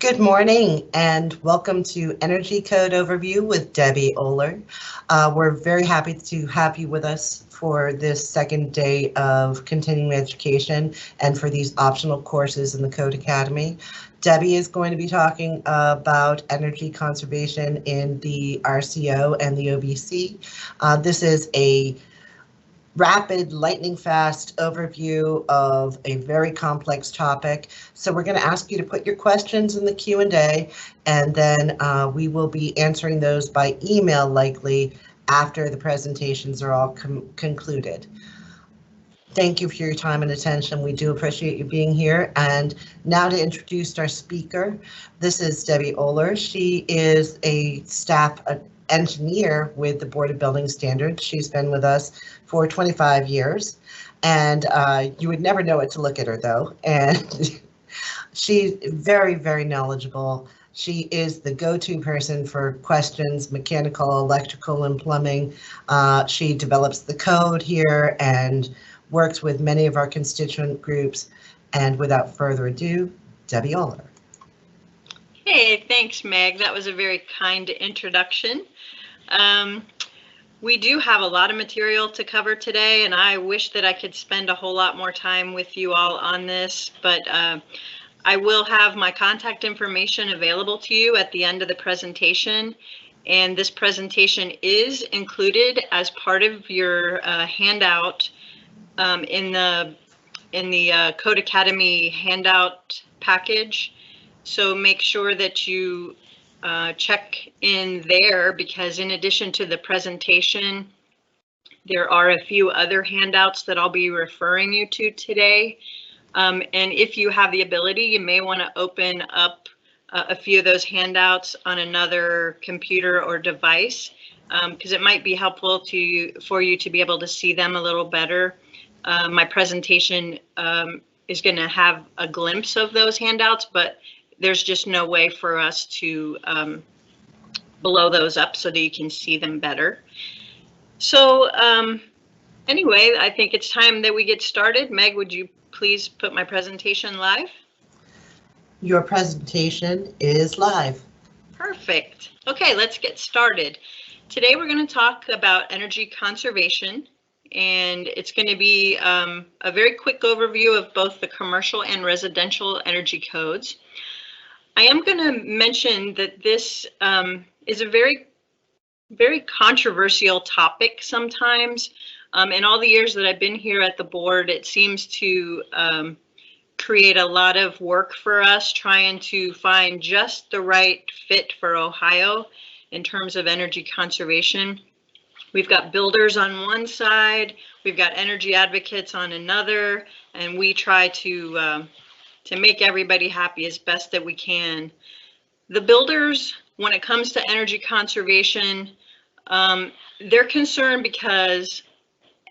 Good morning and welcome to Energy Code Overview with Debbie Ohler. We're very happy to have you with us for this second day of continuing education and for these optional courses in the Code Academy. Debbie is going to be talking about energy conservation in the RCO and the OBC. This is a rapid, lightning fast overview of a very complex topic. So we're going to ask you to put your questions in the Q&A, and then we will be answering those by email likely after the presentations are all concluded. Thank you for your time and attention. We do appreciate you being here. And now to introduce our speaker, this is Debbie Ohler. She is a staff engineer with the Board of Building Standards. She's been with us for 25 years, and you would never know it to look at her though. And she's very, very knowledgeable. She is the go-to person for questions, mechanical, electrical, and plumbing. She develops the code here and works with many of our constituent groups. And without further ado, Debbie Ohler. Hey, thanks, Meg. That was a very kind introduction. We do have a lot of material to cover today, and I wish that I could spend a whole lot more time with you all on this, but I will have my contact information available to you at the end of the presentation. And this presentation is included as part of your handout in the Code Academy handout package. So make sure that you check in there, because in addition to the presentation, there are a few other handouts that I'll be referring you to today. And if you have the ability, you may want to open up a few of those handouts on another computer or device, because it might be helpful for you to be able to see them a little better. My presentation is going to have a glimpse of those handouts, but there's just no way for us to blow those up so that you can see them better. So anyway, I think it's time that we get started. Meg, would you please put my presentation live? Your presentation is live. Perfect. Okay, let's get started. Today we're going to talk about energy conservation, and it's going to be a very quick overview of both the commercial and residential energy codes. I am going to mention that this is a very, very controversial topic sometimes. In all the years that I've been here at the board, it seems to create a lot of work for us trying to find just the right fit for Ohio in terms of energy conservation. We've got builders on one side, we've got energy advocates on another, and we try to make everybody happy as best that we can. The builders, when it comes to energy conservation, they're concerned because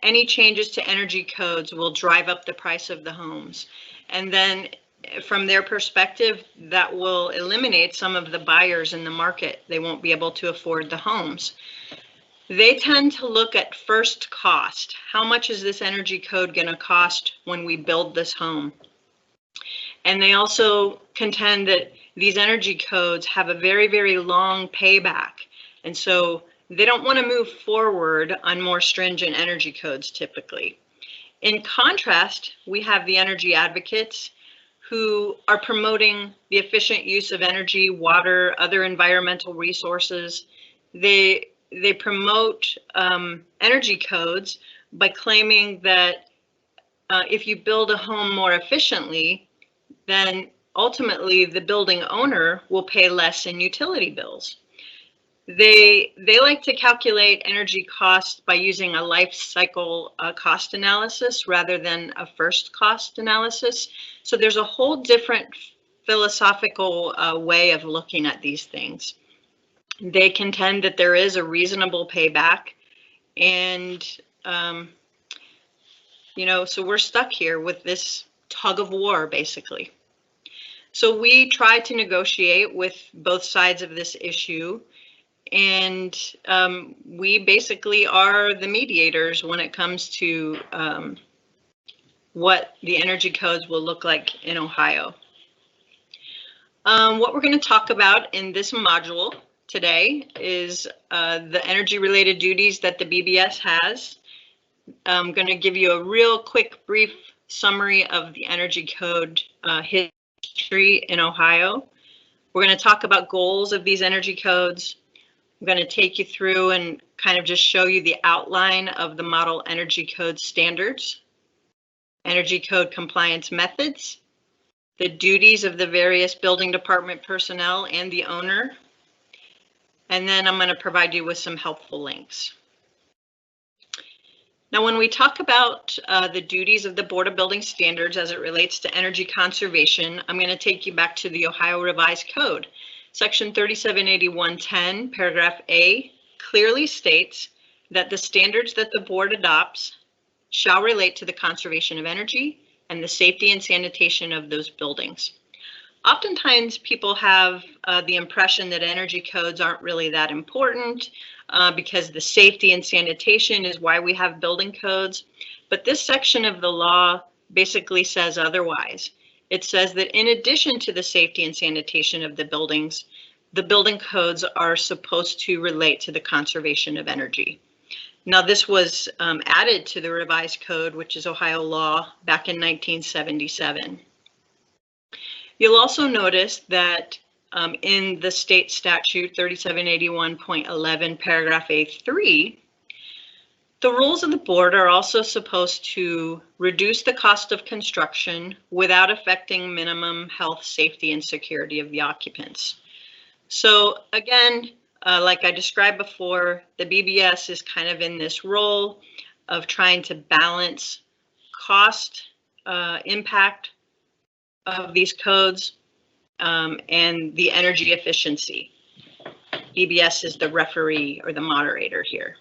any changes to energy codes will drive up the price of the homes. And then from their perspective, that will eliminate some of the buyers in the market. They won't be able to afford the homes. They tend to look at first cost. How much is this energy code going to cost when we build this home? And they also contend that these energy codes have a very, very long payback. And so they don't want to move forward on more stringent energy codes typically. In contrast, we have the energy advocates who are promoting the efficient use of energy, water, other environmental resources. They promote energy codes by claiming that if you build a home more efficiently, then ultimately the building owner will pay less in utility bills. They like to calculate energy costs by using a life cycle cost analysis rather than a first cost analysis. So there's a whole different philosophical way of looking at these things. They contend that there is a reasonable payback, and so we're stuck here with this tug of war, basically. So we try to negotiate with both sides of this issue, and we basically are the mediators when it comes to what the energy codes will look like in Ohio. What we're going to talk about in this module today is the energy-related duties that the BBS has. I'm going to give you a real quick, brief summary of the Energy Code history in Ohio. We're going to talk about goals of these energy codes. I'm going to take you through and kind of just show you the outline of the Model Energy Code standards, Energy Code compliance methods, the duties of the various building department personnel and the owner, and then I'm going to provide you with some helpful links. Now, when we talk about the duties of the Board of Building Standards as it relates to energy conservation, I'm going to take you back to the Ohio Revised Code. Section 378110, paragraph A, clearly states that the standards that the board adopts shall relate to the conservation of energy and the safety and sanitation of those buildings. Oftentimes, people have the impression that energy codes aren't really that important because the safety and sanitation is why we have building codes. But this section of the law basically says otherwise. It says that in addition to the safety and sanitation of the buildings codes are supposed to relate to the conservation of energy. Now, this was added to the revised code, which is Ohio law, back in 1977. You'll also notice that in the state statute 3781.11, paragraph A3, the rules of the board are also supposed to reduce the cost of construction without affecting minimum health, safety, and security of the occupants. So again, like I described before, the BBS is kind of in this role of trying to balance cost, impact of these codes, and the energy efficiency. BBS is the referee or the moderator here.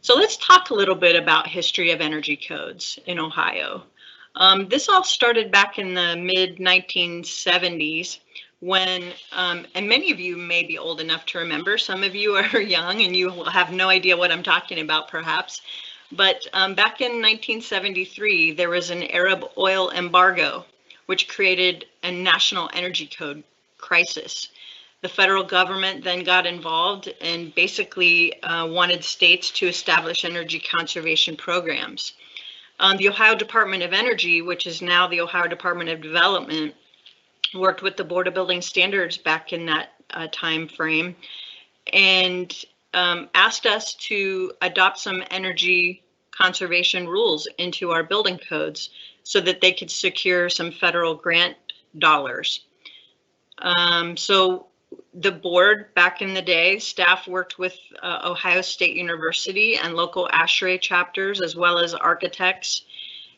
So let's talk a little bit about history of energy codes in Ohio. This all started back in the mid-1970s when, and many of you may be old enough to remember, some of you are young and you will have no idea what I'm talking about perhaps, but back in 1973, there was an Arab oil embargo, which created a national energy code crisis. The federal government then got involved and basically wanted states to establish energy conservation programs. The Ohio Department of Energy, which is now the Ohio Department of Development, worked with the Board of Building Standards back in that time frame and asked us to adopt some energy conservation rules into our building codes so that they could secure some federal grant dollars. So the board back in the day, staff worked with Ohio State University and local ASHRAE chapters as well as architects,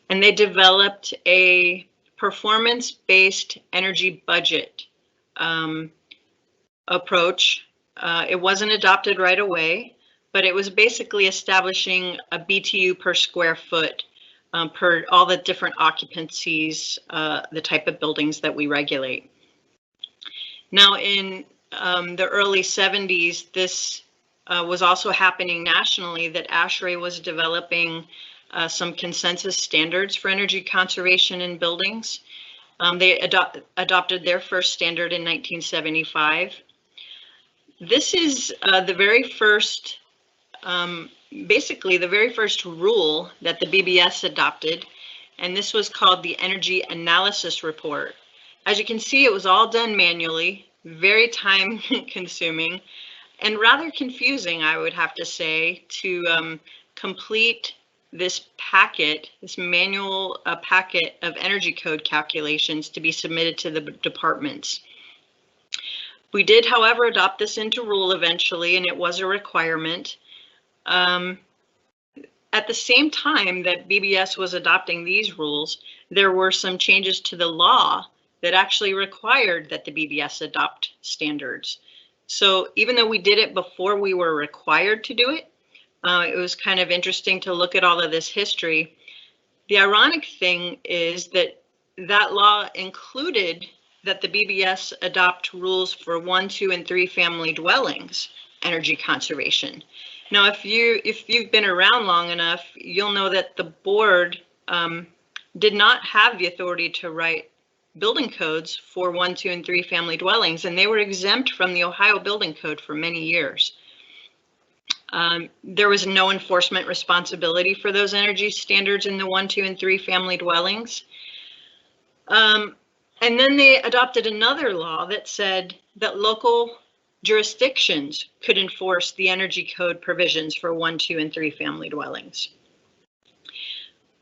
and they developed a performance-based energy budget approach. It wasn't adopted right away, but it was basically establishing a BTU per square foot per all the different occupancies, the type of buildings that we regulate. Now in the early 70s, this was also happening nationally, that ASHRAE was developing some consensus standards for energy conservation in buildings. They adopted their first standard in 1975. This is the very first, basically the very first rule that the BBS adopted, and this was called the Energy Analysis Report. As you can see, it was all done manually, very time consuming, and rather confusing, I would have to say, to complete this packet, this manual packet of energy code calculations to be submitted to the departments. We did, however, adopt this into rule eventually, and it was a requirement. At the same time that BBS was adopting these rules, there were some changes to the law that actually required that the BBS adopt standards. So even though we did it before we were required to do it, it was kind of interesting to look at all of this history. The ironic thing is that that law included that the BBS adopt rules for 1, 2, and 3 family dwellings, energy conservation. Now, if you've been around long enough, you'll know that the board did not have the authority to write building codes for 1, 2, and 3 family dwellings, and they were exempt from the Ohio Building Code for many years. There was no enforcement responsibility for those energy standards in the 1, 2, and 3 family dwellings. And then they adopted another law that said that local jurisdictions could enforce the energy code provisions for 1, 2, and 3 family dwellings.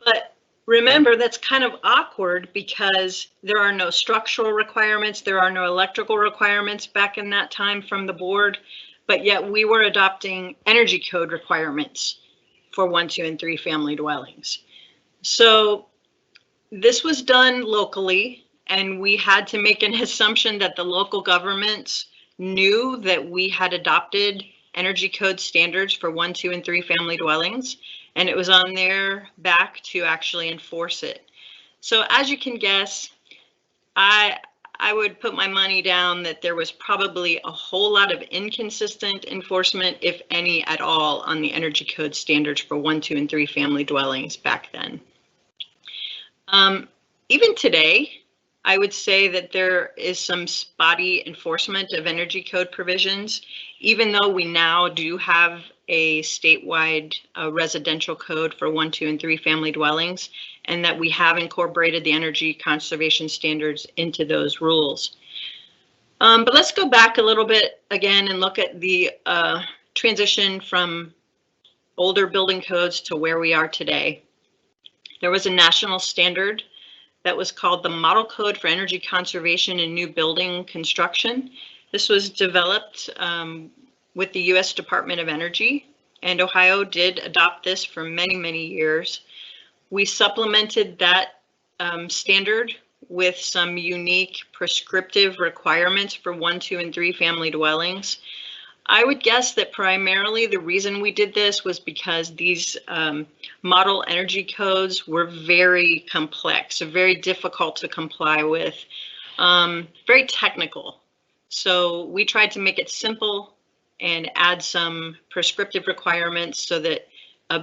But remember, that's kind of awkward because there are no structural requirements, there are no electrical requirements back in that time from the board, but yet we were adopting energy code requirements for 1, 2, and 3 family dwellings. So this was done locally, and we had to make an assumption that the local governments knew that we had adopted energy code standards for 1, 2, and 3 family dwellings, and it was on their back to actually enforce it. So as you can guess, I would put my money down that there was probably a whole lot of inconsistent enforcement, if any at all, on the energy code standards for 1, 2, and 3 family dwellings back then. Even today, I would say that there is some spotty enforcement of energy code provisions, even though we now do have a statewide residential code for 1, 2, and 3 family dwellings, and that we have incorporated the energy conservation standards into those rules. But let's go back a little bit again and look at the transition from older building codes to where we are today. There was a national standard that was called the Model Code for Energy Conservation in New Building Construction. This was developed with the U.S. Department of Energy, and Ohio did adopt this for many, many years. We supplemented that standard with some unique prescriptive requirements for 1, 2, and 3 family dwellings. I would guess that primarily the reason we did this was because these model energy codes were very complex, very difficult to comply with, very technical. So we tried to make it simple and add some prescriptive requirements so that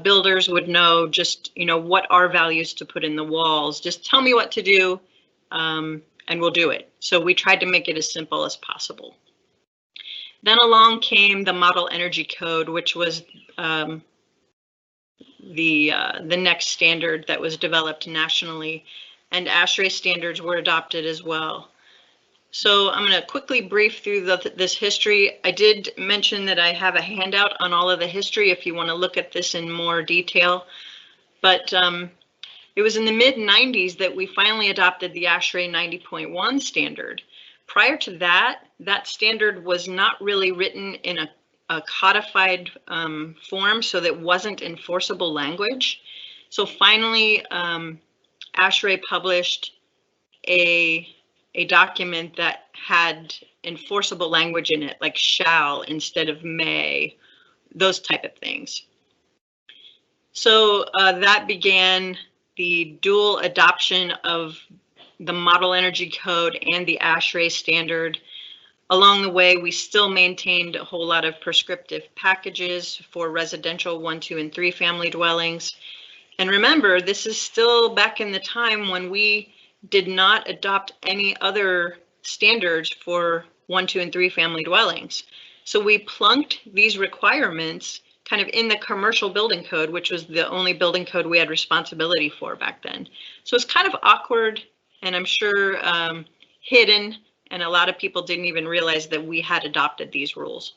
builders would know just, what are values to put in the walls. Just tell me what to do and we'll do it. So we tried to make it as simple as possible. Then along came the Model Energy Code, which was the next standard that was developed nationally, and ASHRAE standards were adopted as well. So I'm going to quickly brief through this history. I did mention that I have a handout on all of the history if you want to look at this in more detail, but it was in the mid-90s that we finally adopted the ASHRAE 90.1 standard. Prior to that, that standard was not really written in a codified form, so that wasn't enforceable language. So finally, ASHRAE published a document that had enforceable language in it, like shall instead of may, those type of things. So that began the dual adoption of the Model Energy Code and the ASHRAE standard. Along the way, we still maintained a whole lot of prescriptive packages for residential 1, 2, and 3 family dwellings. And remember, this is still back in the time when we did not adopt any other standards for 1, 2, and 3 family dwellings. So we plunked these requirements kind of in the commercial building code, which was the only building code we had responsibility for back then. So it's kind of awkward, and I'm sure hidden, and a lot of people didn't even realize that we had adopted these rules.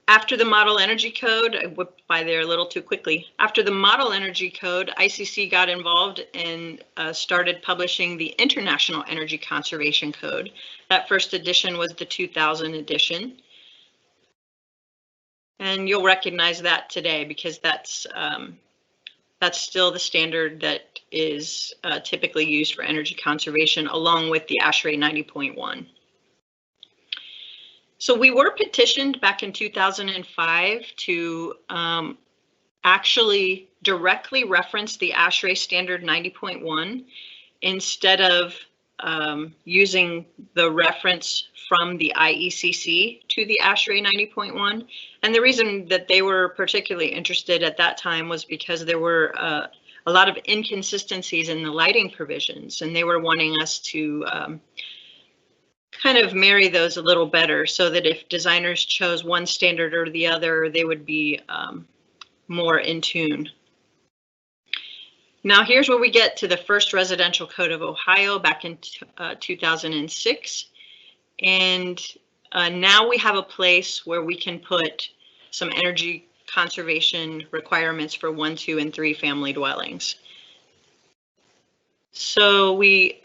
After the Model Energy Code, I whipped by there a little too quickly. After the Model Energy Code, ICC got involved and started publishing the International Energy Conservation Code. That first edition was the 2000 edition. And you'll recognize that today because that's still the standard that is typically used for energy conservation, along with the ASHRAE 90.1. So we were petitioned back in 2005 to actually directly reference the ASHRAE standard 90.1 instead of using the reference from the IECC to the ASHRAE 90.1. And the reason that they were particularly interested at that time was because there were a lot of inconsistencies in the lighting provisions, and they were wanting us to kind of marry those a little better so that if designers chose one standard or the other, they would be more in tune. Now here's where we get to the first residential code of Ohio back in 2006. And now we have a place where we can put some energy conservation requirements for 1, 2, and 3 family dwellings. So we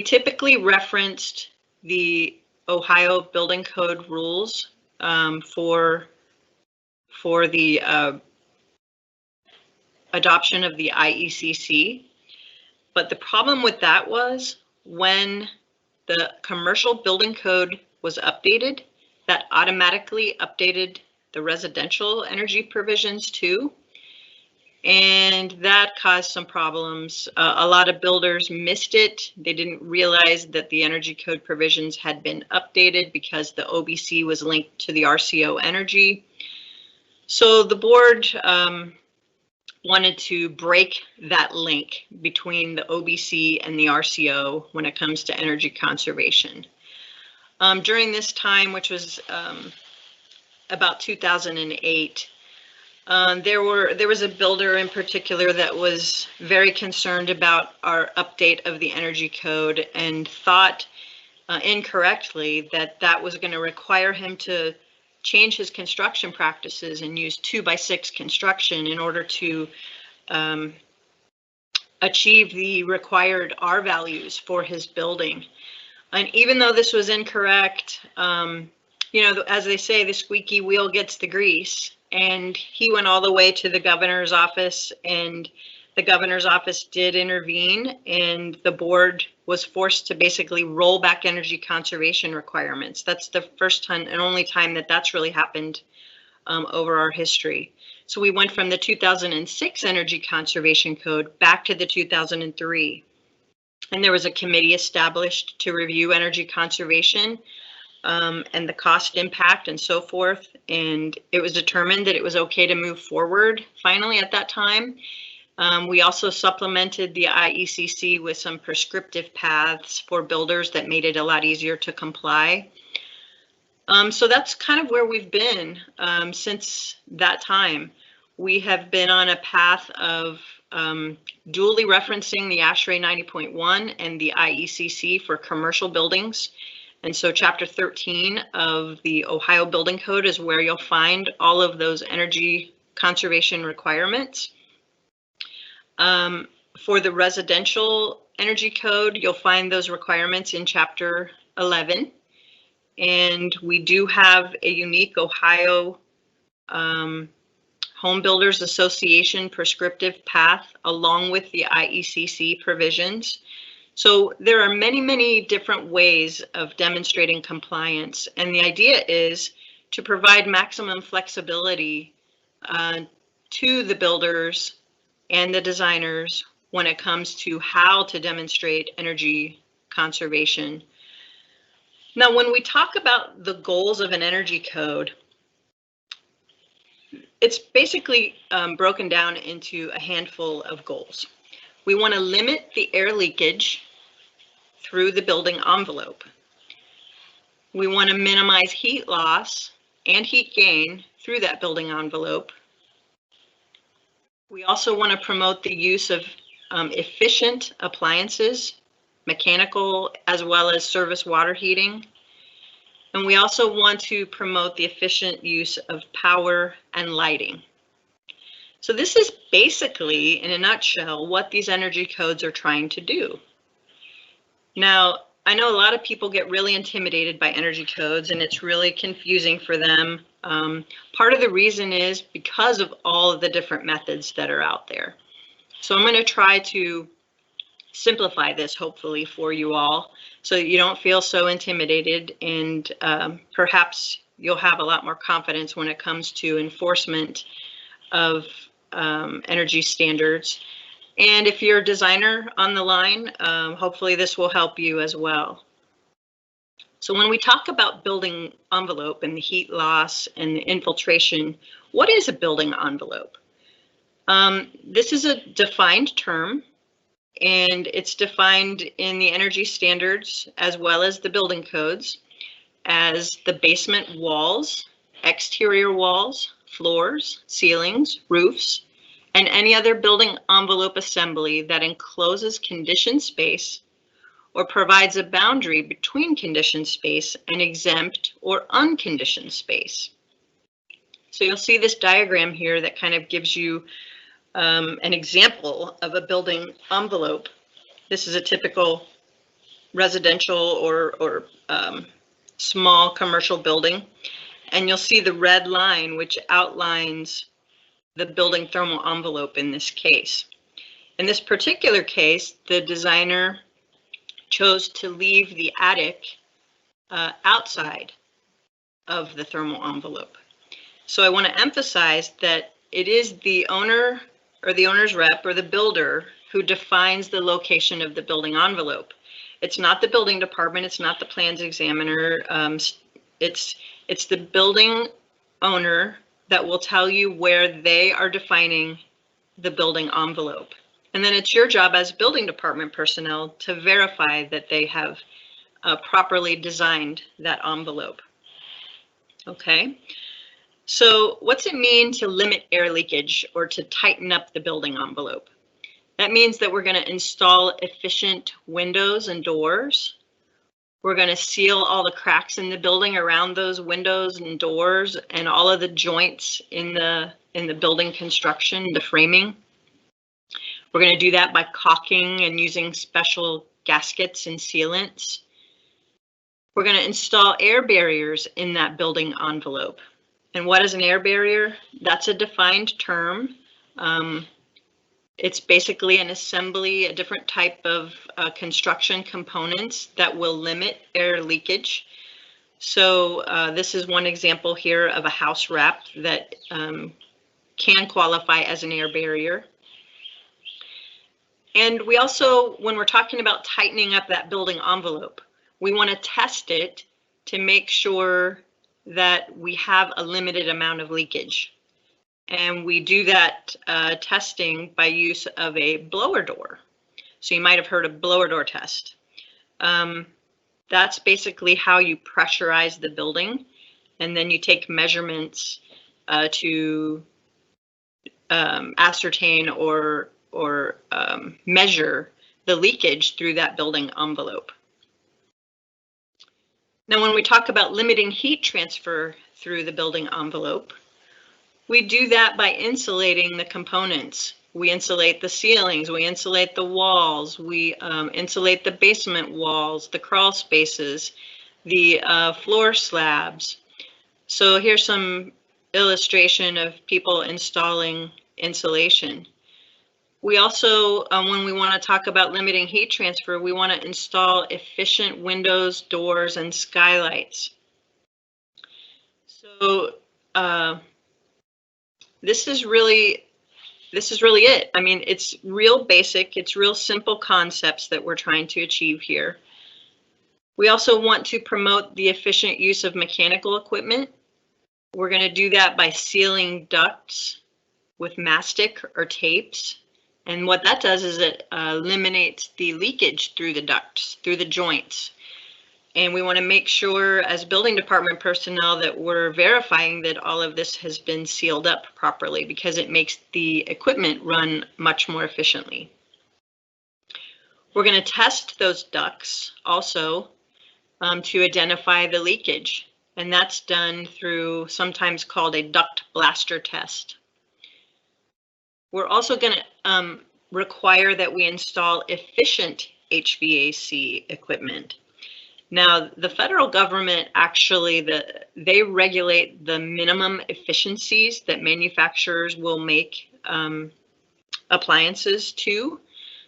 typically referenced the Ohio Building Code rules for the adoption of the IECC. But the problem with that was when the commercial building code was updated, that automatically updated the residential energy provisions too. And that caused some problems. A lot of builders missed it. They didn't realize that the energy code provisions had been updated because the OBC was linked to the RCO energy. So the board wanted to break that link between the OBC and the RCO when it comes to energy conservation. During this time, which was about 2008, there was a builder in particular that was very concerned about our update of the energy code and thought incorrectly that that was going to require him to change his construction practices and use 2x6 construction in order to achieve the required R values for his building. And even though this was incorrect, you know, as they say, the squeaky wheel gets the grease. And he went all the way to the governor's office, and the governor's office did intervene, and the board was forced to basically roll back energy conservation requirements. That's the first time and only time that that's really happened over our history. So we went from the 2006 Energy Conservation Code back to the 2003. And there was a committee established to review energy conservation and the cost impact and so forth. And it was determined that it was okay to move forward finally at that time. We also supplemented the IECC with some prescriptive paths for builders that made it a lot easier to comply. So that's kind of where we've been since that time. We have been on a path of dually referencing the ASHRAE 90.1 and the IECC for commercial buildings. And so Chapter 13 of the Ohio Building Code is where you'll find all of those energy conservation requirements. For the residential energy code, you'll find those requirements in Chapter 11. And we do have a unique Ohio Home Builders Association prescriptive path along with the IECC provisions. So there are many, many different ways of demonstrating compliance. And the idea is to provide maximum flexibility to the builders and the designers when it comes to how to demonstrate energy conservation. Now, when we talk about the goals of an energy code, it's basically broken down into a handful of goals. We want to limit the air leakage through the building envelope. We want to minimize heat loss and heat gain through that building envelope. We also want to promote the use of efficient appliances, mechanical as well as service water heating. And we also want to promote the efficient use of power and lighting. So this is basically, in a nutshell, what these energy codes are trying to do. Now, I know a lot of people get really intimidated by energy codes, and it's really confusing for them. Part of the reason is because of all of the different methods that are out there. So I'm going to try to simplify this, hopefully, for you all, so that you don't feel so intimidated, and perhaps you'll have a lot more confidence when it comes to enforcement of energy standards. And if you're a designer on the line, hopefully this will help you as well. So when we talk about building envelope and the heat loss and the infiltration, what is a building envelope? This is a defined term, and it's defined in the energy standards as well as the building codes as the basement walls, exterior walls, floors, ceilings, roofs, and any other building envelope assembly that encloses conditioned space or provides a boundary between conditioned space and exempt or unconditioned space. So you'll see this diagram here that kind of gives you an example of a building envelope. This is a typical residential or small commercial building. And you'll see the red line, which outlines the building thermal envelope in this case. In this particular case, the designer chose to leave the attic outside of the thermal envelope. So I want to emphasize that it is the owner or the owner's rep or the builder who defines the location of the building envelope. It's not the building department, it's not the plans examiner, it's the building owner that will tell you where they are defining the building envelope. And then it's your job as building department personnel to verify that they have properly designed that envelope. Okay. So what's it mean to limit air leakage or to tighten up the building envelope? That means that we're going to install efficient windows and doors. We're going to seal all the cracks in the building around those windows and doors and all of the joints in the building construction, the framing. We're going to do that by caulking and using special gaskets and sealants. We're going to install air barriers in that building envelope. And what is an air barrier? That's a defined term. It's basically an assembly, a different type of construction components that will limit air leakage. So this is one example here of a house wrap that can qualify as an air barrier. And we also, when we're talking about tightening up that building envelope, we want to test it to make sure that we have a limited amount of leakage. And we do that testing by use of a blower door. So you might have heard of blower door test. That's basically how you pressurize the building, and then you take measurements to ascertain or measure the leakage through that building envelope. Now, when we talk about limiting heat transfer through the building envelope, we do that by insulating the components. We insulate the ceilings, we insulate the walls, we insulate the basement walls, the crawl spaces, the floor slabs. So here's some illustration of people installing insulation. We also, when we want to talk about limiting heat transfer, we want to install efficient windows, doors, and skylights. So this is really it. I mean, it's real basic, it's real simple concepts that we're trying to achieve here. We also want to promote the efficient use of mechanical equipment. We're going to do that by sealing ducts with mastic or tapes. And what that does is it eliminates the leakage through the ducts, through the joints. And we want to make sure as building department personnel that we're verifying that all of this has been sealed up properly, because it makes the equipment run much more efficiently. We're going to test those ducts also to identify the leakage. And that's done through sometimes called a duct blaster test. We're also going to require that we install efficient HVAC equipment. Now, the federal government actually, they regulate the minimum efficiencies that manufacturers will make appliances to.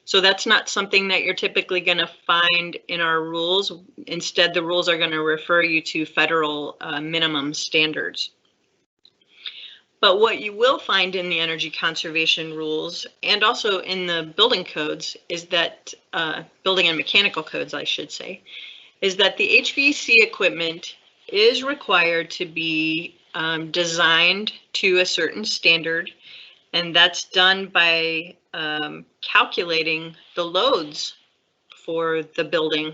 So that's not something that you're typically going to find in our rules. Instead, the rules are going to refer you to federal minimum standards. But what you will find in the energy conservation rules and also in the building codes is that, building and mechanical codes, I should say, is that the HVAC equipment is required to be designed to a certain standard, And that's done by calculating the loads for the building.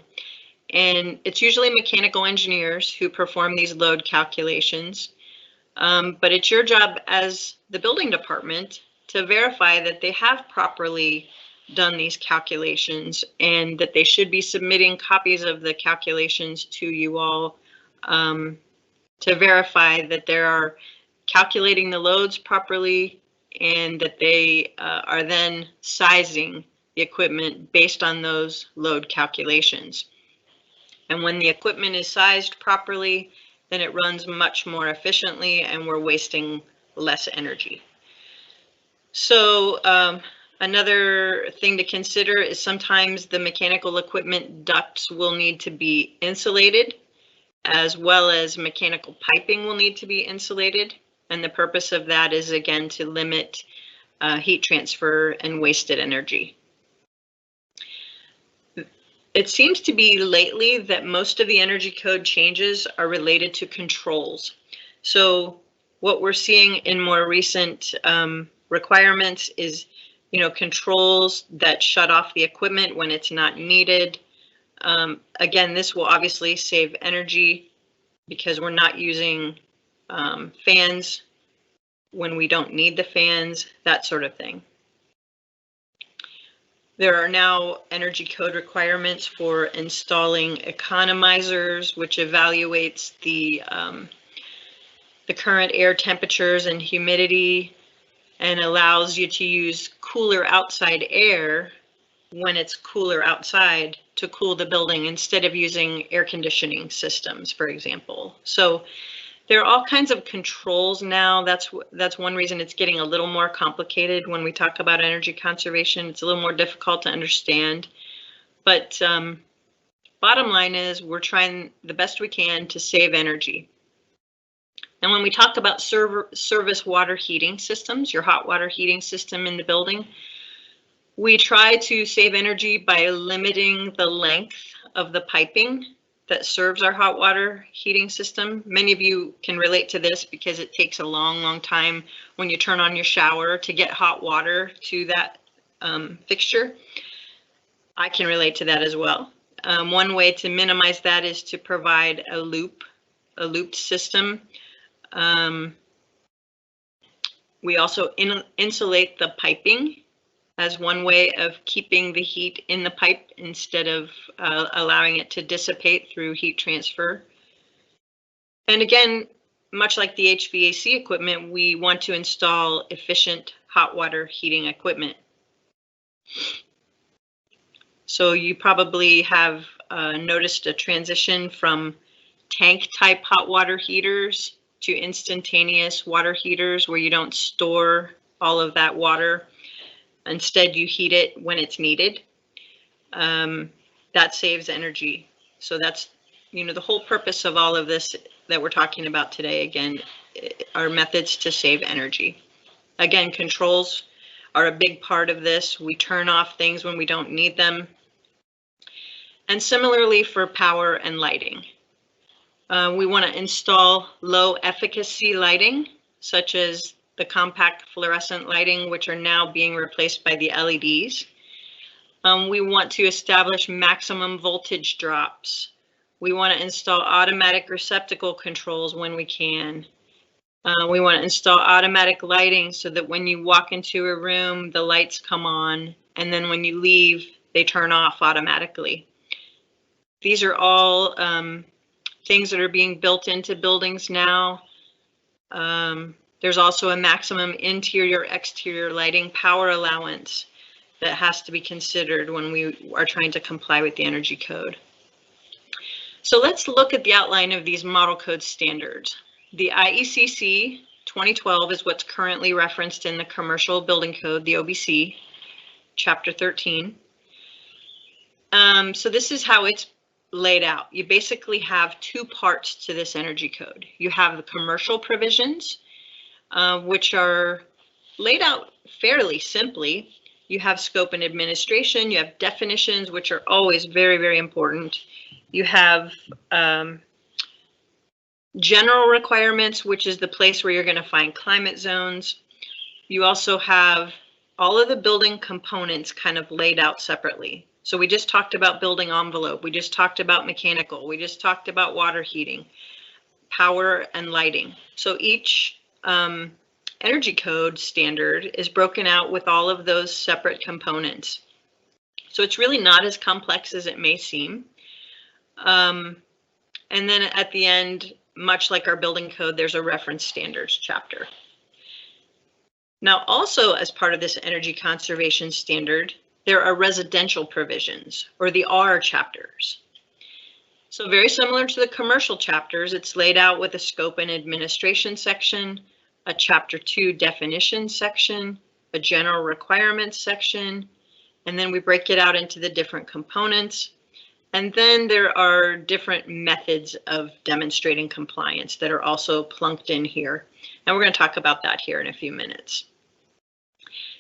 And it's usually mechanical engineers who perform these load calculations. But it's your job as the building department to verify that they have properly done these calculations and that they should be submitting copies of the calculations to you all to verify that they are calculating the loads properly and that they are then sizing the equipment based on those load calculations. And when the equipment is sized properly, then it runs much more efficiently and we're wasting less energy. So another thing to consider is sometimes the mechanical equipment ducts will need to be insulated, as well as mechanical piping will need to be insulated. And the purpose of that is, again, to limit heat transfer and wasted energy. It seems to be lately that most of the energy code changes are related to controls. So what we're seeing in more recent requirements is, controls that shut off the equipment when it's not needed. Again, this will obviously save energy because we're not using fans when we don't need the fans, that sort of thing. There are now energy code requirements for installing economizers, which evaluates the current air temperatures and humidity and allows you to use cooler outside air when it's cooler outside to cool the building instead of using air conditioning systems, for example. So there are all kinds of controls now. That's one reason it's getting a little more complicated when we talk about energy conservation. It's a little more difficult to understand. But bottom line is we're trying the best we can to save energy. And when we talk about service water heating systems, your hot water heating system in the building, we try to save energy by limiting the length of the piping that serves our hot water heating system. Many of you can relate to this because it takes a long, long time when you turn on your shower to get hot water to that fixture. I can relate to that as well. One way to minimize that is to provide a looped system. We also insulate the piping as one way of keeping the heat in the pipe instead of allowing it to dissipate through heat transfer. And again, much like the HVAC equipment, we want to install efficient hot water heating equipment. So you probably have noticed a transition from tank type hot water heaters to instantaneous water heaters where you don't store all of that water. Instead, you heat it when it's needed. That saves energy. So that's, the whole purpose of all of this that we're talking about today, again, are methods to save energy. Again, controls are a big part of this. We turn off things when we don't need them. And similarly for power and lighting. We want to install low efficacy lighting, such as the compact fluorescent lighting, which are now being replaced by the LEDs. We want to establish maximum voltage drops. We want to install automatic receptacle controls when we can. We want to install automatic lighting so that when you walk into a room, the lights come on, and then when you leave, they turn off automatically. These are all things that are being built into buildings now. There's also a maximum interior-exterior lighting power allowance that has to be considered when we are trying to comply with the energy code. So let's look at the outline of these model code standards. The IECC 2012 is what's currently referenced in the Commercial Building Code, the OBC, Chapter 13. So this is how it's laid out. You basically have two parts to this energy code. You have the commercial provisions, which are laid out fairly simply. You have scope and administration, you have definitions, which are always very, very important. You have general requirements, which is the place where you're going to find climate zones. you also have all of the building components kind of laid out separately. So we just talked about building envelope. We just talked about mechanical. We just talked about water heating, power, and lighting. So each energy code standard is broken out with all of those separate components. So it's really not as complex as it may seem. And then at the end, much like our building code, there's a reference standards chapter. Now, also as part of this energy conservation standard, there are residential provisions, or the R chapters. So very similar to the commercial chapters, it's laid out with a scope and administration section, a chapter 2 definition section, a general requirements section, and then we break it out into the different components. And then there are different methods of demonstrating compliance that are also plunked in here. And we're going to talk about that here in a few minutes.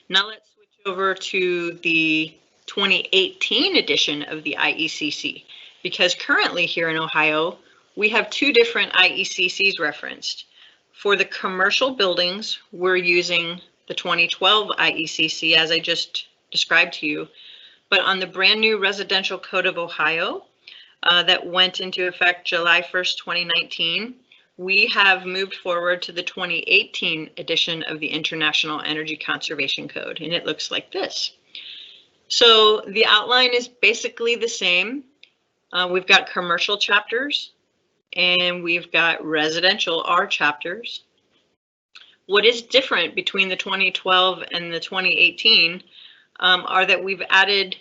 Now let's switch over to the 2018 edition of the IECC, because currently here in Ohio, we have two different IECCs referenced. For the commercial buildings, we're using the 2012 IECC, as I just described to you. But on the brand new Residential Code of Ohio that went into effect July 1st, 2019, we have moved forward to the 2018 edition of the International Energy Conservation Code, and it looks like this. So the outline is basically the same. We've got commercial chapters and we've got residential R chapters. What is different between the 2012 and the 2018 are that we've added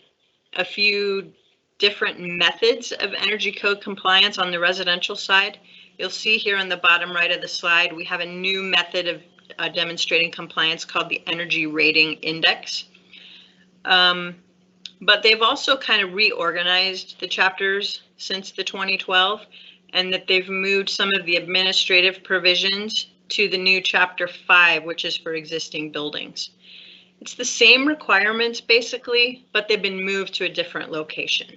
a few different methods of energy code compliance on the residential side. You'll see here on the bottom right of the slide, we have a new method of demonstrating compliance called the Energy Rating Index. But they've also kind of reorganized the chapters since the 2012, and that they've moved some of the administrative provisions to the new chapter 5, which is for existing buildings. It's the same requirements basically, but they've been moved to a different location.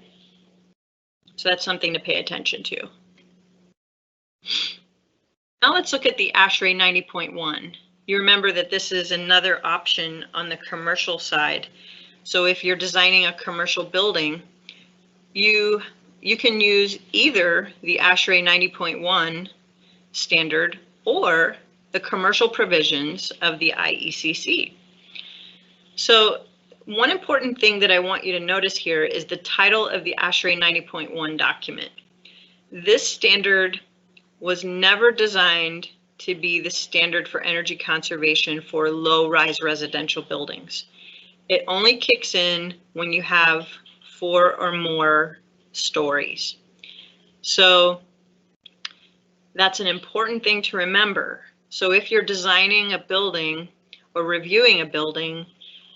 So that's something to pay attention to. Now let's look at the ASHRAE 90.1. You remember that this is another option on the commercial side. So if you're designing a commercial building, you can use either the ASHRAE 90.1 standard or the commercial provisions of the IECC. So one important thing that I want you to notice here is the title of the ASHRAE 90.1 document. This standard was never designed to be the standard for energy conservation for low-rise residential buildings. It only kicks in when you have 4 or more stories. So that's an important thing to remember. So if you're designing a building or reviewing a building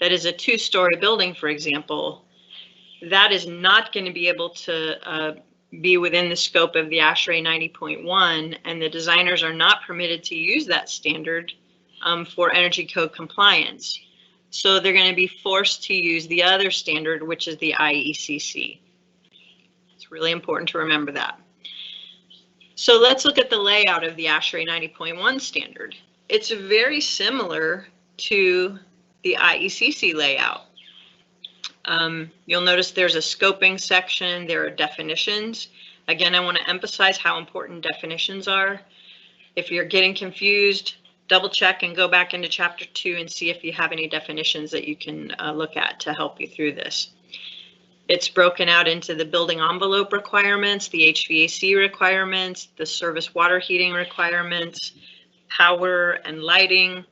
that is a 2-story building, for example, that is not going to be able to be within the scope of the ASHRAE 90.1, and the designers are not permitted to use that standard for energy code compliance. So they're going to be forced to use the other standard, which is the IECC. It's really important to remember that. So let's look at the layout of the ASHRAE 90.1 standard. It's very similar to the IECC layout. You'll notice there's a scoping section, there are definitions. Again, I want to emphasize how important definitions are. If you're getting confused, double check and go back into chapter 2 and see if you have any definitions that you can look at to help you through this. It's broken out into the building envelope requirements, the HVAC requirements, the service water heating requirements, power and lighting.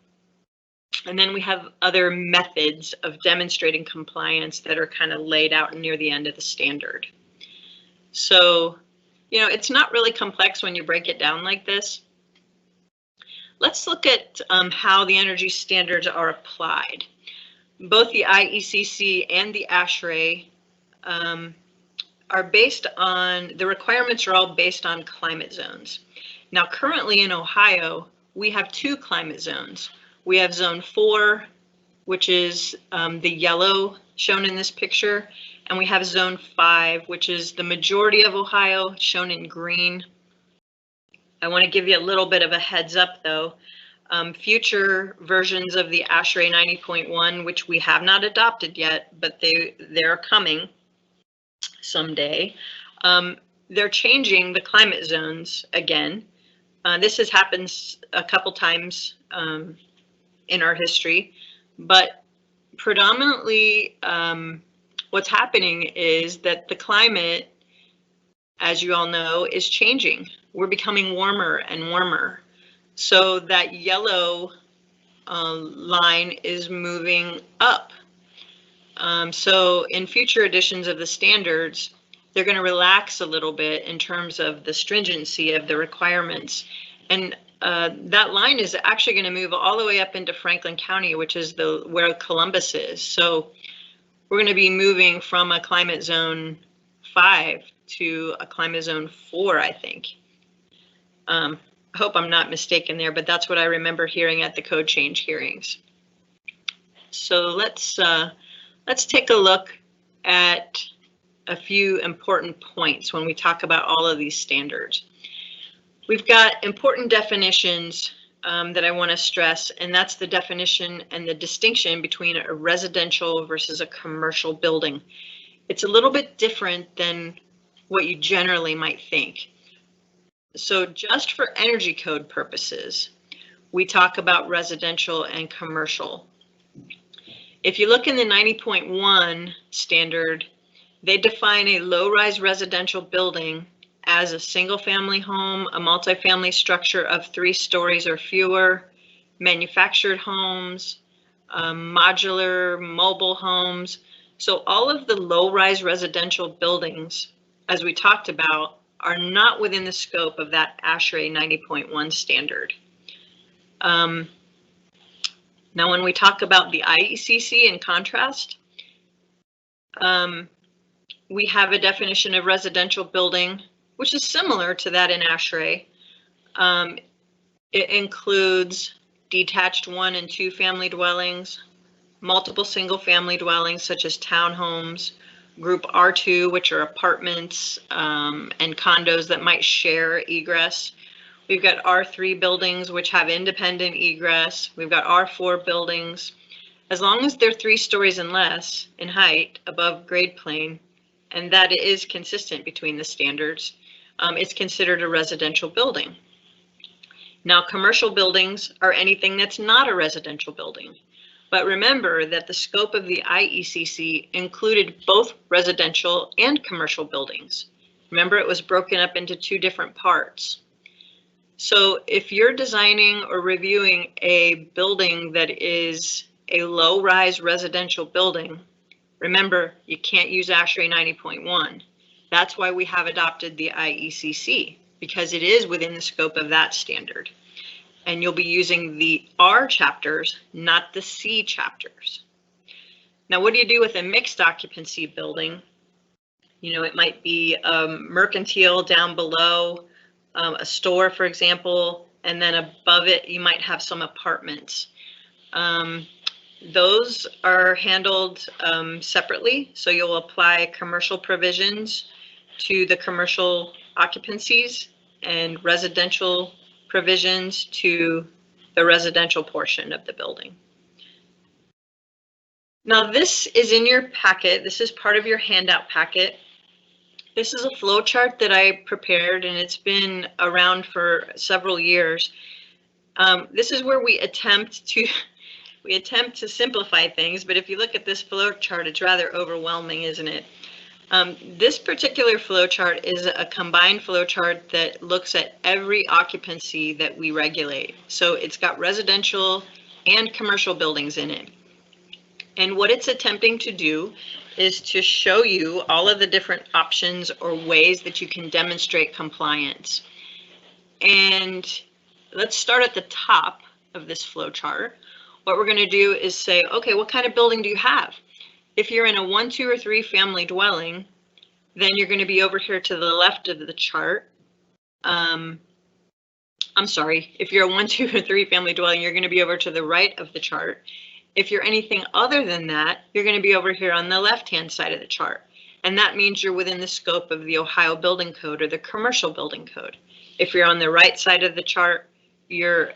And then we have other methods of demonstrating compliance that are kind of laid out near the end of the standard. So, it's not really complex when you break it down like this. Let's look at how the energy standards are applied. Both the IECC and the ASHRAE are based on, the requirements are all based on climate zones. Now, currently in Ohio, we have 2 climate zones. We have zone 4, which is the yellow shown in this picture, and we have zone 5, which is the majority of Ohio, shown in green. I want to give you a little bit of a heads up though. future versions of the ASHRAE 90.1, which we have not adopted yet, but they're coming someday. They're changing the climate zones again. This has happened a couple times in our history, but predominantly what's happening is that the climate, as you all know, is changing. We're becoming warmer and warmer. So that yellow line is moving up. So in future editions of the standards, they're going to relax a little bit in terms of the stringency of the requirements. And that line is actually going to move all the way up into Franklin County, which is where Columbus is. So we're going to be moving from a climate zone 5 to a climate zone 4, I think. I hope I'm not mistaken there, but that's what I remember hearing at the code change hearings. So let's take a look at a few important points when we talk about all of these standards. We've got important definitions that I want to stress, and that's the definition and the distinction between a residential versus a commercial building. It's a little bit different than what you generally might think. So just for energy code purposes, we talk about residential and commercial. If you look in the 90.1 standard, they define a low-rise residential building as a single-family home, a multifamily structure of 3 stories or fewer, manufactured homes, modular mobile homes. So all of the low-rise residential buildings, as we talked about, are not within the scope of that ASHRAE 90.1 standard. Now, when we talk about the IECC in contrast, we have a definition of residential building, which is similar to that in ASHRAE. It includes detached 1 and 2 family dwellings, multiple single family dwellings such as townhomes, group R2, which are apartments and condos that might share egress. We've got R3 buildings, which have independent egress. We've got R4 buildings. As long as they're 3 stories and less in height above grade plane, and that is consistent between the standards, it's considered a residential building. Now, commercial buildings are anything that's not a residential building. But remember that the scope of the IECC included both residential and commercial buildings. Remember, it was broken up into 2 different parts. So if you're designing or reviewing a building that is a low-rise residential building, remember, you can't use ASHRAE 90.1. That's why we have adopted the IECC, because it is within the scope of that standard. And you'll be using the R chapters, not the C chapters. Now, what do you do with a mixed occupancy building? You know, it might be mercantile down below, a store, for example, and then above it, you might have some apartments. Those are handled separately. So you'll apply commercial provisions to the commercial occupancies and residential provisions to the residential portion of the building. Now, this is in your packet. This is part of your handout packet. This is a flow chart that I prepared, and it's been around for several years. This is where we attempt to simplify things, but if you look at this flow chart, it's rather overwhelming, isn't it? This particular flow chart is a combined flow chart that looks at every occupancy that we regulate. So it's got residential and commercial buildings in it. And what it's attempting to do is to show you all of the different options or ways that you can demonstrate compliance. And let's start at the top of this flow chart. What we're going to do is say, okay, what kind of building do you have? If you're in a 1, 2, or 3 family dwelling, then you're going to be over here to the left of the chart. I'm sorry, if you're a 1, 2, or 3 family dwelling, you're going to be over to the right of the chart. If you're anything other than that, you're going to be over here on the left-hand side of the chart. And that means you're within the scope of the Ohio Building Code or the Commercial Building Code. If you're on the right side of the chart, you're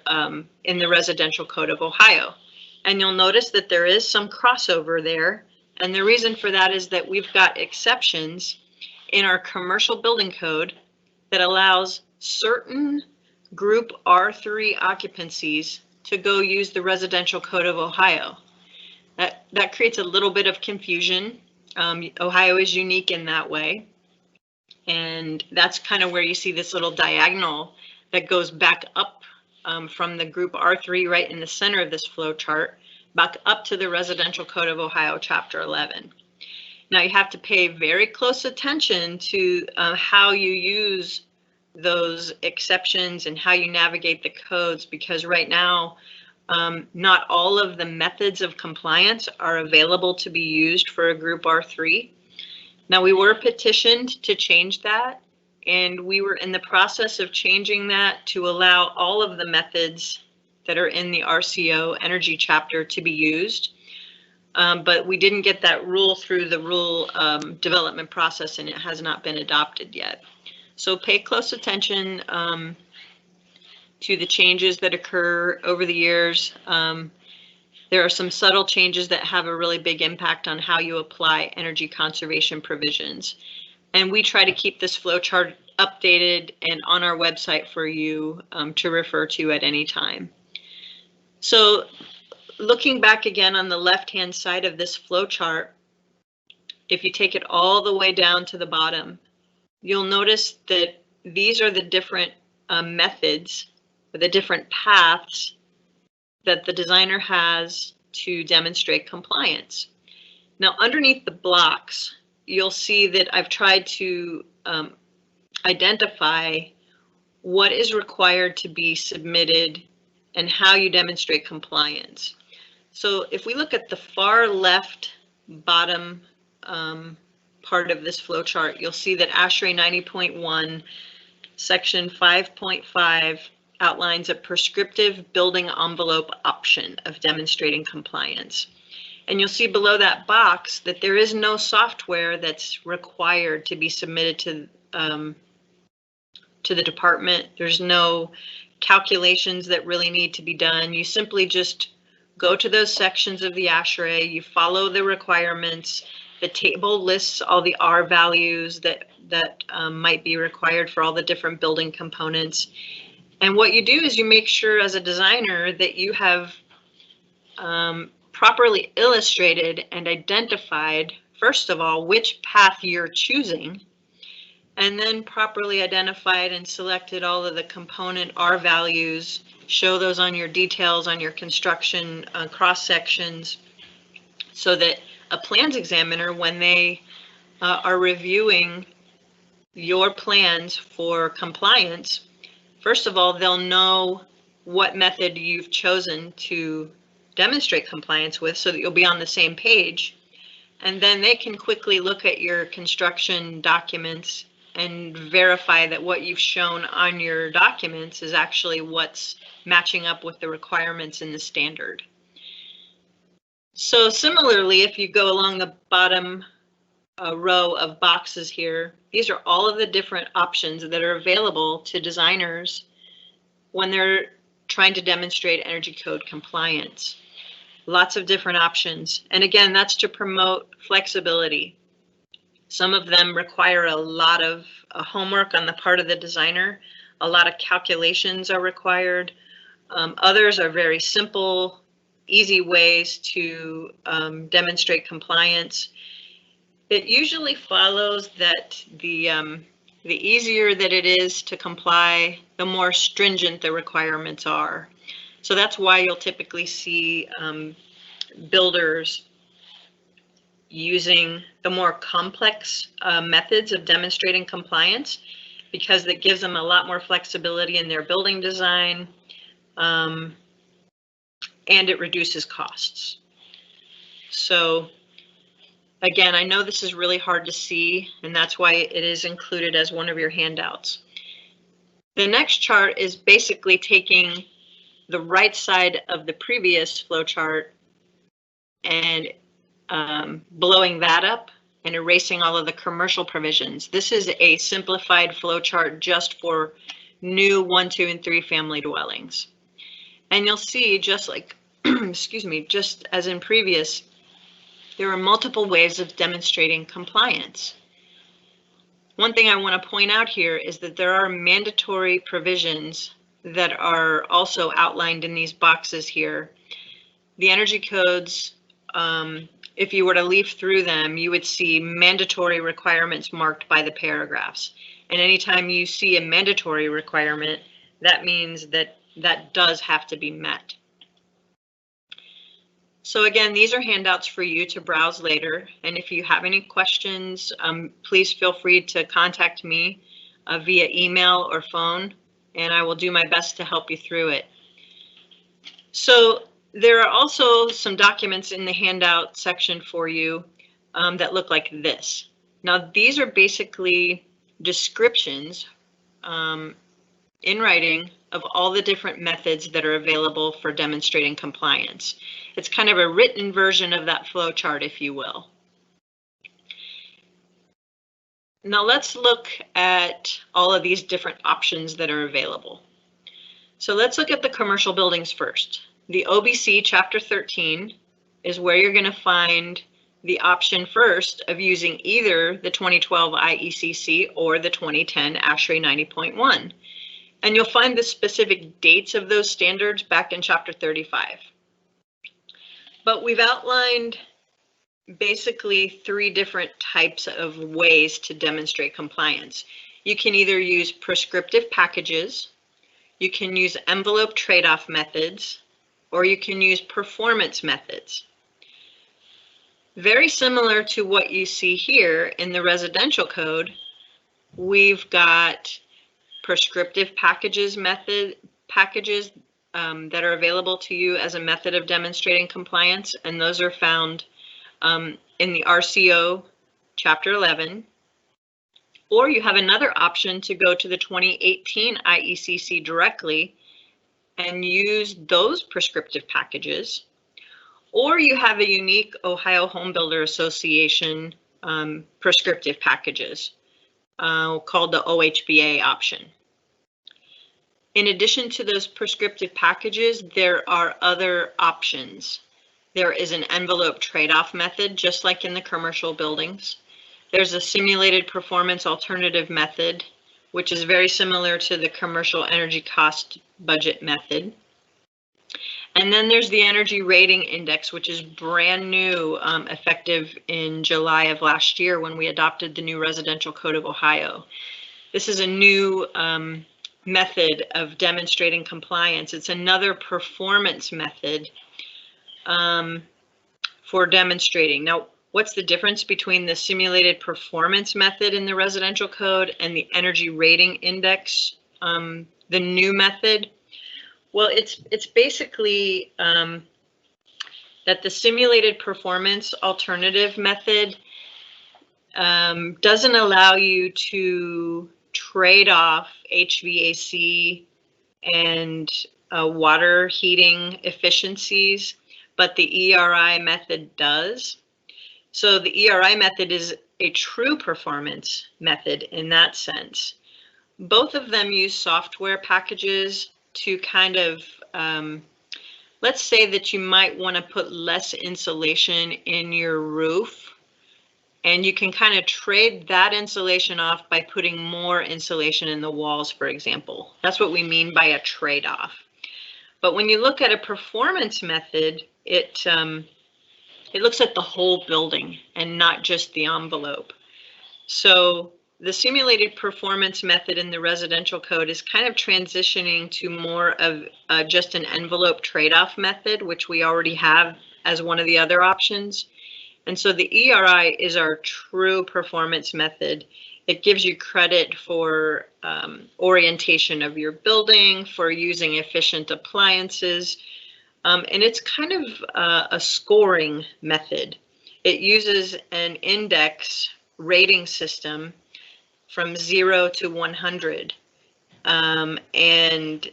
in the Residential Code of Ohio. And you'll notice that there is some crossover there. And the reason for that is that we've got exceptions in our commercial building code that allows certain group R3 occupancies to go use the Residential Code of Ohio. That creates a little bit of confusion. Ohio is unique in that way. And that's kind of where you see this little diagonal that goes back up from the group R3 right in the center of this flow chart, back up to the Residential Code of Ohio, Chapter 11. Now you have to pay very close attention to how you use those exceptions and how you navigate the codes, because right now, not all of the methods of compliance are available to be used for a group R3. Now we were petitioned to change that, and we were in the process of changing that to allow all of the methods that are in the RCO energy chapter to be used. But we didn't get that rule through the rule development process, and it has not been adopted yet. So pay close attention to the changes that occur over the years. There are some subtle changes that have a really big impact on how you apply energy conservation provisions. And we try to keep this flow chart updated and on our website for you to refer to at any time. So looking back again on the left-hand side of this flow chart, if you take it all the way down to the bottom, you'll notice that these are the different methods, or the different paths that the designer has to demonstrate compliance. Now, underneath the blocks, you'll see that I've tried to identify what is required to be submitted and how you demonstrate compliance. So if we look at the far left bottom part of this flow chart, you'll see that ASHRAE 90.1, section 5.5 outlines a prescriptive building envelope option of demonstrating compliance. And you'll see below that box that there is no software that's required to be submitted to the department. There's no calculations that really need to be done. You simply just go to those sections of the ASHRAE, you follow the requirements. The table lists all the R values that might be required for all the different building components. And what you do is you make sure as a designer that you have properly illustrated and identified, first of all, which path you're choosing, and then properly identified and selected all of the component R values, show those on your details, on your construction cross sections, so that a plans examiner, when they are reviewing your plans for compliance, first of all, they'll know what method you've chosen to demonstrate compliance with, so that you'll be on the same page. And then they can quickly look at your construction documents and verify that what you've shown on your documents is actually what's matching up with the requirements in the standard. So similarly, if you go along the bottom row of boxes here, these are all of the different options that are available to designers when they're trying to demonstrate energy code compliance. Lots of different options. And again, that's to promote flexibility. Some of them require a lot of homework on the part of the designer. A lot of calculations are required. Others are very simple, easy ways to demonstrate compliance. It usually follows that the easier that it is to comply, the more stringent the requirements are. So that's why you'll typically see builders using the more complex methods of demonstrating compliance, because that gives them a lot more flexibility in their building design, and it reduces costs. So again, I know this is really hard to see, and that's why it is included as one of your handouts. The next chart is basically taking the right side of the previous flow chart and blowing that up and erasing all of the commercial provisions. This is a simplified flow chart just for new 1, 2, and 3 family dwellings. And you'll see, just like, excuse me, just as in previous, there are multiple ways of demonstrating compliance. One thing I want to point out here is that there are mandatory provisions that are also outlined in these boxes here. The energy codes, if you were to leaf through them, you would see mandatory requirements marked by the paragraphs. And anytime you see a mandatory requirement, that means that that does have to be met. So again, these are handouts for you to browse later. And if you have any questions, please feel free to contact me via email or phone, and I will do my best to help you through it. So there are also some documents in the handout section for you that look like this. Now, these are basically descriptions in writing of all the different methods that are available for demonstrating compliance. It's kind of a written version of that flow chart, if you will. Now let's look at all of these different options that are available. So let's look at the commercial buildings first. The OBC Chapter 13 is where you're going to find the option first of using either the 2012 IECC or the 2010 ASHRAE 90.1. And you'll find the specific dates of those standards back in Chapter 35. But we've outlined basically 3 different types of ways to demonstrate compliance. You can either use prescriptive packages, you can use envelope trade-off methods, or you can use performance methods. Very similar to what you see here in the residential code, we've got prescriptive packages that are available to you as a method of demonstrating compliance, and those are found in the RCO Chapter 11. Or you have another option to go to the 2018 IECC directly and use those prescriptive packages. Or you have a unique Ohio Home Builder Association prescriptive packages called the OHBA option. In addition to those prescriptive packages, there are other options. There is an envelope trade-off method, just like in the commercial buildings. There's a simulated performance alternative method, which is very similar to the commercial energy cost budget method. And then there's the energy rating index, which is brand new, effective in July of last year when we adopted the new Residential Code of Ohio. This is a new method of demonstrating compliance. It's another performance method for demonstrating. Now, what's the difference between the simulated performance method in the residential code and the energy rating index, the new method? Well, it's basically that the simulated performance alternative method doesn't allow you to trade off HVAC and water heating efficiencies, but the ERI method does. So the ERI method is a true performance method in that sense. Both of them use software packages to kind of, let's say that you might want to put less insulation in your roof, and you can kind of trade that insulation off by putting more insulation in the walls, for example. That's what we mean by a trade-off. But when you look at a performance method, it looks at the whole building and not just the envelope. So the simulated performance method in the residential code is kind of transitioning to more of just an envelope trade-off method, which we already have as one of the other options. And so the ERI is our true performance method. It gives you credit for orientation of your building, for using efficient appliances, and it's kind of a scoring method. It uses an index rating system from 0 to 100, and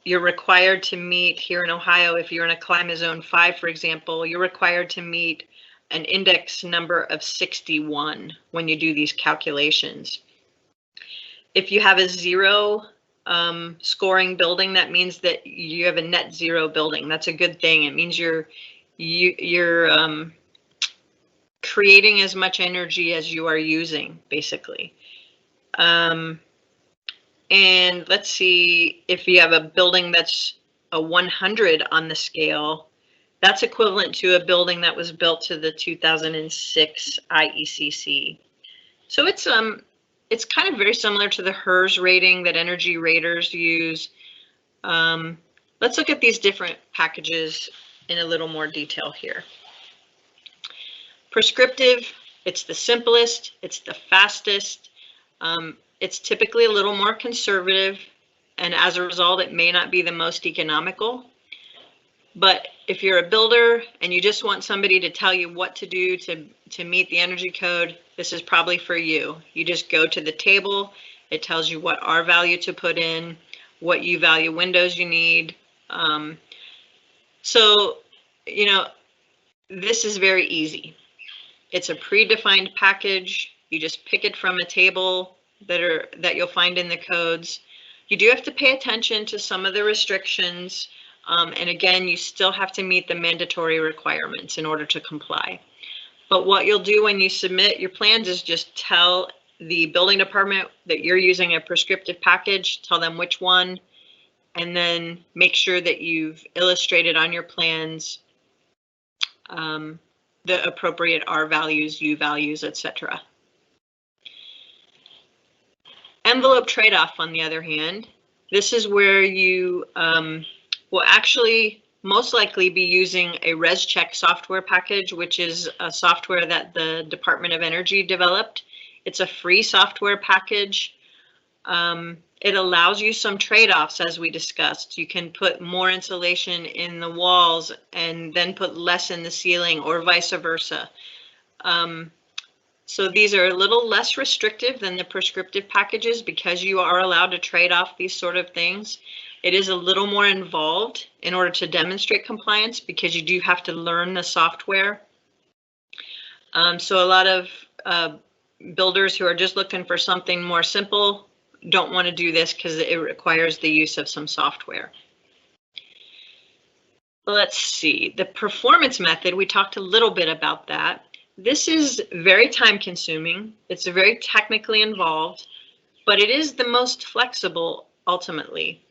you're required to meet here in Ohio, if you're in a climate zone 5, for example, you're required to meet an index number of 61 when you do these calculations. If you have a 0 scoring building, that means that you have a net zero building. That's a good thing. It means you're creating as much energy as you are using, basically. And let's see, if you have a building that's a 100 on the scale, that's equivalent to a building that was built to the 2006 IECC. So it's kind of very similar to the HERS rating that energy raters use. Let's look at these different packages in a little more detail here. Prescriptive, it's the simplest, it's the fastest, it's typically a little more conservative, and as a result, it may not be the most economical. But if you're a builder and you just want somebody to tell you what to do to meet the energy code, this is probably for you. You just go to the table, it tells you what R value to put in, what U value windows you need. So, you know, this is very easy. It's a predefined package. You just pick it from a table that you'll find in the codes. You do have to pay attention to some of the restrictions. And again, you still have to meet the mandatory requirements in order to comply. But what you'll do when you submit your plans is just tell the building department that you're using a prescriptive package, tell them which one, and then make sure that you've illustrated on your plans the appropriate R values, U values, etc. Envelope trade-off, on the other hand, this is where you will actually most likely be using a ResCheck software package, which is a software that the Department of Energy developed. It's a free software package. It allows you some trade-offs, as we discussed. You can put more insulation in the walls and then put less in the ceiling, or vice versa. So these are a little less restrictive than the prescriptive packages because you are allowed to trade off these sort of things. It is a little more involved in order to demonstrate compliance because you do have to learn the software. So a lot of builders who are just looking for something more simple don't want to do this because it requires the use of some software. Let's see, the performance method, we talked a little bit about that. This is very time consuming. It's very technically involved, but it is the most flexible ultimately.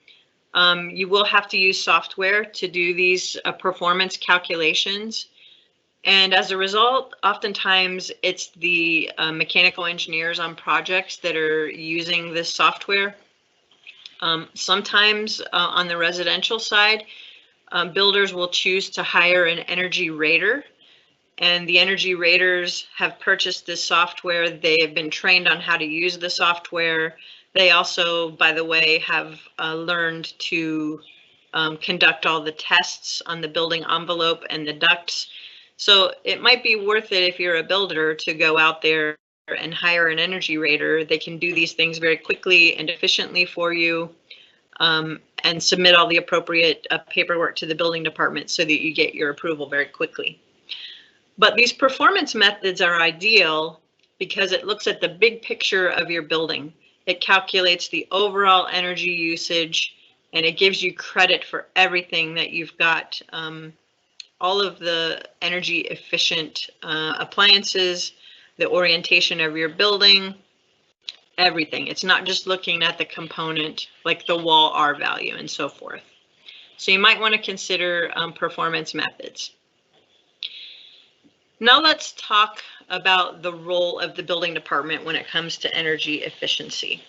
You will have to use software to do these performance calculations. And as a result, oftentimes it's the mechanical engineers on projects that are using this software. Sometimes on the residential side, builders will choose to hire an energy rater. And the energy raters have purchased this software. They have been trained on how to use the software. They also, by the way, have learned to conduct all the tests on the building envelope and the ducts. So it might be worth it if you're a builder to go out there and hire an energy rater. They can do these things very quickly and efficiently for you, and submit all the appropriate paperwork to the building department so that you get your approval very quickly. But these performance methods are ideal because it looks at the big picture of your building. It calculates the overall energy usage, and it gives you credit for everything that you've got. All of the energy efficient appliances, the orientation of your building, everything. It's not just looking at the component like the wall R value and so forth. So you might want to consider performance methods. Now let's talk about the role of the building department when it comes to energy efficiency.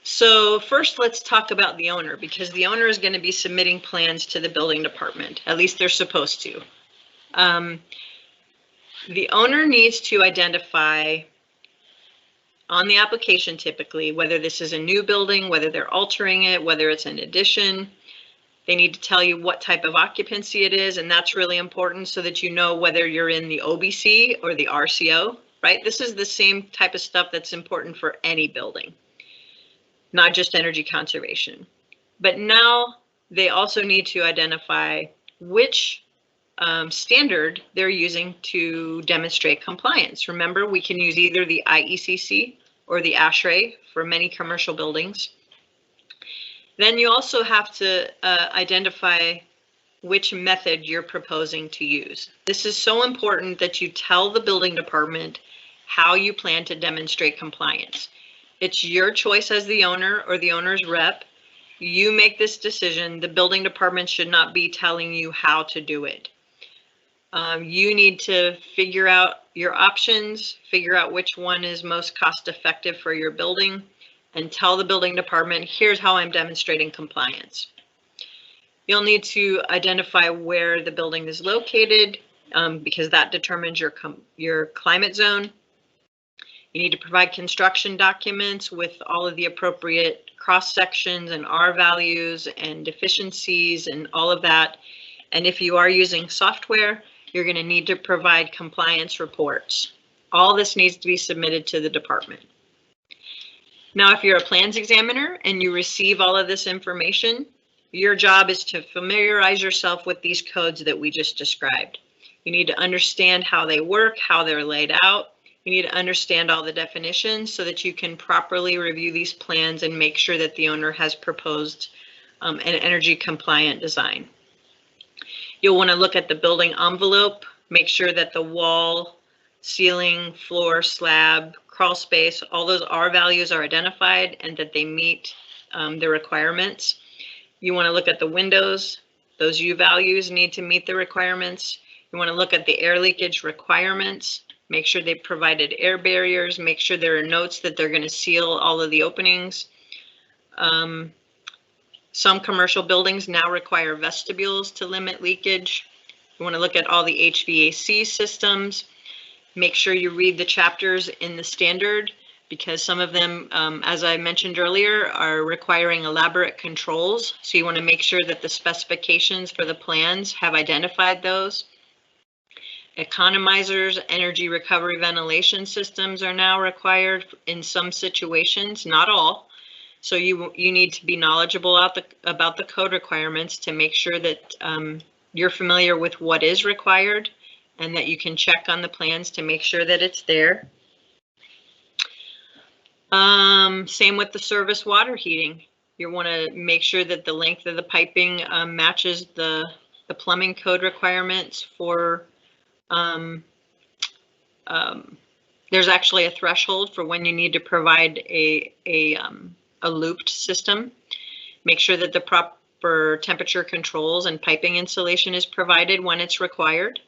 So first, let's talk about the owner, because the owner is going to be submitting plans to the building department. At least they're supposed to. The owner needs to identify on the application typically whether this is a new building, whether they're altering it, whether it's an addition. They need to tell you what type of occupancy it is, and that's really important so that you know whether you're in the OBC or the RCO, right? This is the same type of stuff that's important for any building, not just energy conservation. But now they also need to identify which standard they're using to demonstrate compliance. Remember, we can use either the IECC or the ASHRAE for many commercial buildings. Then you also have to identify which method you're proposing to use. This is so important that you tell the building department how you plan to demonstrate compliance. It's your choice as the owner or the owner's rep. You make this decision. The building department should not be telling you how to do it. You need to figure out your options, figure out which one is most cost effective for your building, and tell the building department, here's how I'm demonstrating compliance. You'll need to identify where the building is located because that determines your climate zone. You need to provide construction documents with all of the appropriate cross sections and R values and deficiencies and all of that. And if you are using software, you're going to need to provide compliance reports. All this needs to be submitted to the department. Now, if you're a plans examiner and you receive all of this information, your job is to familiarize yourself with these codes that we just described. You need to understand how they work, how they're laid out. You need to understand all the definitions so that you can properly review these plans and make sure that the owner has proposed an energy compliant design. You'll want to look at the building envelope, make sure that the wall, ceiling, floor, slab, crawl space, all those R values are identified and that they meet the requirements. You want to look at the windows. Those U values need to meet the requirements. You want to look at the air leakage requirements. Make sure they provided air barriers. Make sure there are notes that they're going to seal all of the openings. Some commercial buildings now require vestibules to limit leakage. You want to look at all the HVAC systems. Make sure you read the chapters in the standard because some of them, as I mentioned earlier, are requiring elaborate controls. So you want to make sure that the specifications for the plans have identified those. Economizers, energy recovery ventilation systems are now required in some situations, not all. So you need to be knowledgeable about the code requirements to make sure that you're familiar with what is required and that you can check on the plans to make sure that it's there. Same with the service water heating. You want to make sure that the length of the piping matches the plumbing code requirements for there's actually a threshold for when you need to provide a looped system. Make sure that the proper temperature controls and piping insulation is provided when it's required.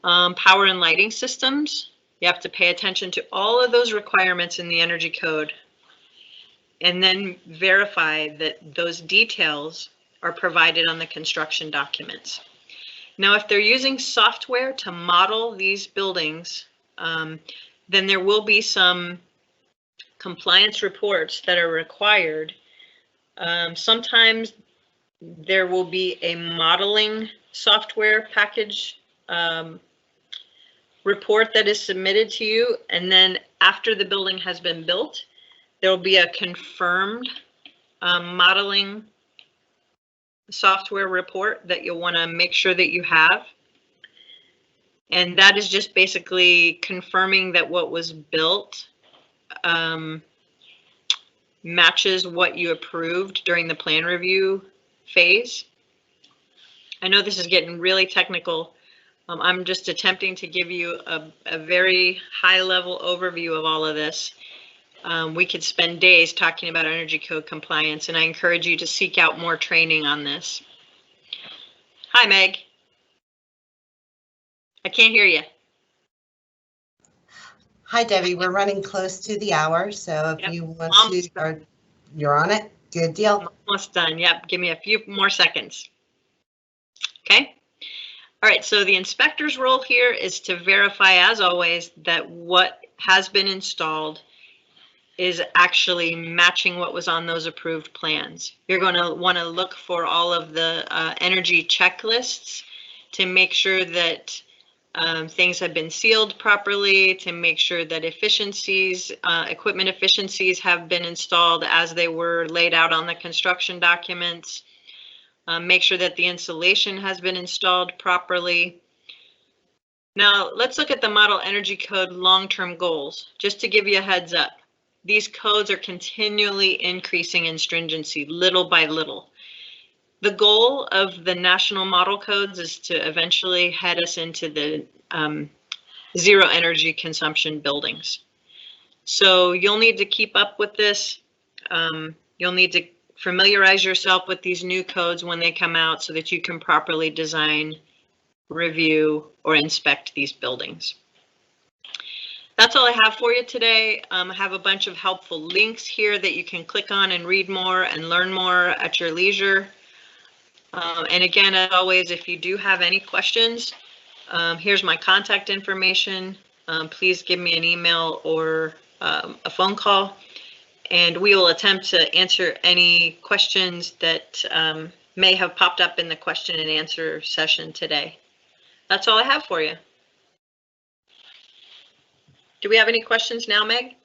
Power and lighting systems, you have to pay attention to all of those requirements in the energy code and then verify that those details are provided on the construction documents. Now, if they're using software to model these buildings, then there will be some compliance reports that are required. Sometimes there will be a modeling software package report that is submitted to you, and then after the building has been built, there will be a confirmed modeling software report that you'll want to make sure that you have. And that is just basically confirming that what was built matches what you approved during the plan review phase. I know this is getting really technical. I'm just attempting to give you a very high level overview of all of this. We could spend days talking about energy code compliance, and I encourage you to seek out more training on this. Hi, Meg. I can't hear you. Hi, Debbie. We're running close to the hour, so if you want to, you're on it. Good deal. Almost done. Yep. Give me a few more seconds. Okay. All right. So the inspector's role here is to verify, as always, that what has been installed is actually matching what was on those approved plans. You're going to want to look for all of the energy checklists to make sure that things have been sealed properly, to make sure that efficiencies, equipment efficiencies have been installed as they were laid out on the construction documents. Make sure that the insulation has been installed properly. Now let's look at the Model Energy Code long-term goals, just to give you a heads up. these codes are continually increasing in stringency, little by little. The goal of the national model codes is to eventually head us into the zero energy consumption buildings. So you'll need to keep up with this. You'll need to familiarize yourself with these new codes when they come out so that you can properly design, review, or inspect these buildings. That's all I have for you today. I have a bunch of helpful links here that you can click on and read more and learn more at your leisure. And again, as always, if you do have any questions, here's my contact information. Please give me an email or a phone call, and we will attempt to answer any questions that may have popped up in the question and answer session today. That's all I have for you. Do we have any questions now, Meg?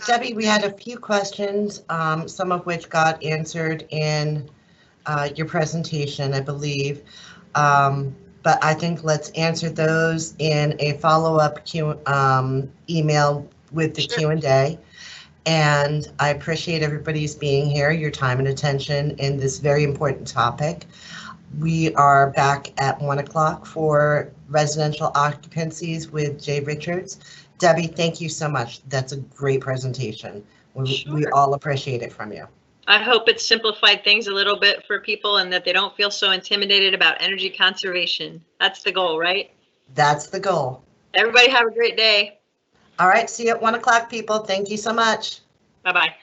Debbie, we had a few questions, some of which got answered in your presentation, I believe. But I think let's answer those in a follow-up email with the Q&A. And I appreciate everybody's being here, your time and attention in this very important topic. We are back at 1 o'clock for residential occupancies with Jay Richards. Debbie, thank you so much. That's a great presentation. We all appreciate it from you. I hope it's simplified things a little bit for people and that they don't feel so intimidated about energy conservation. That's the goal, right? That's the goal. Everybody have a great day. All right, see you at 1 o'clock, people. Thank you so much. Bye-bye.